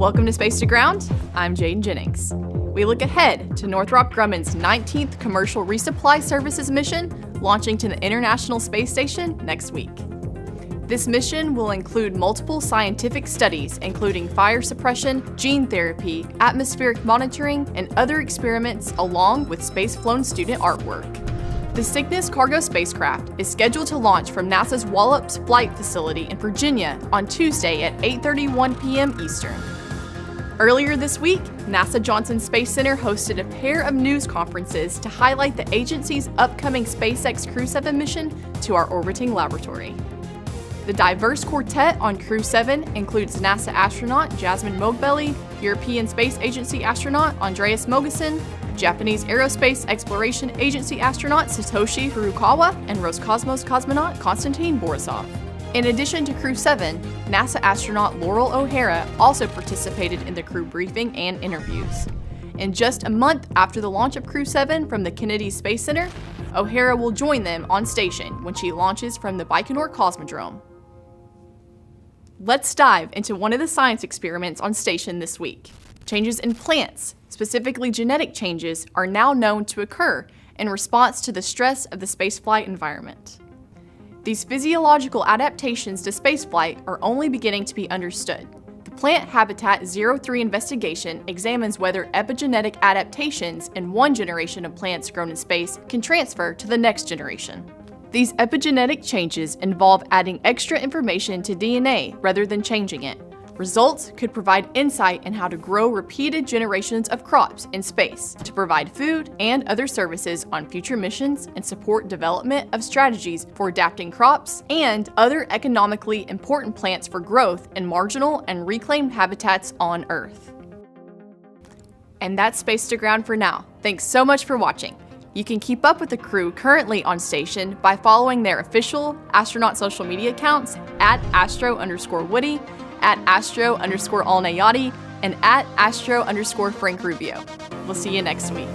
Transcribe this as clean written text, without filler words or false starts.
Welcome to Space to Ground. I'm Jaden Jennings. We look ahead to Northrop Grumman's 19th Commercial Resupply Services mission launching to the International Space Station next week. This mission will include multiple scientific studies, including fire suppression, gene therapy, atmospheric monitoring, and other experiments, along with space-flown student artwork. The Cygnus cargo spacecraft is scheduled to launch from NASA's Wallops Flight Facility in Virginia on Tuesday at 8:31 p.m. Eastern. Earlier this week, NASA Johnson Space Center hosted a pair of news conferences to highlight the agency's upcoming SpaceX Crew 7 mission to our orbiting laboratory. The diverse quartet on Crew 7 includes NASA astronaut Jasmine Moghbeli, European Space Agency astronaut Andreas Mogensen, Japanese Aerospace Exploration Agency astronaut Satoshi Furukawa, and Roscosmos cosmonaut Konstantin Borisov. In addition to Crew 7, NASA astronaut Laurel O'Hara also participated in the crew briefing and interviews. In just a month after the launch of Crew 7 from the Kennedy Space Center, O'Hara will join them on station when she launches from the Baikonur Cosmodrome. Let's dive into one of the science experiments on station this week. Changes in plants, specifically genetic changes, are now known to occur in response to the stress of the spaceflight environment. These physiological adaptations to spaceflight are only beginning to be understood. The Plant Habitat 03 investigation examines whether epigenetic adaptations in one generation of plants grown in space can transfer to the next generation. These epigenetic changes involve adding extra information to DNA rather than changing it. Results could provide insight in how to grow repeated generations of crops in space to provide food and other services on future missions and support development of strategies for adapting crops and other economically important plants for growth in marginal and reclaimed habitats on Earth. And that's Space to Ground for now. Thanks so much for watching. You can keep up with the crew currently on station by following their official astronaut social media accounts at @Astro_Woody, @Astro_Alnayati, and @Astro_Frank Rubio. We'll see you next week.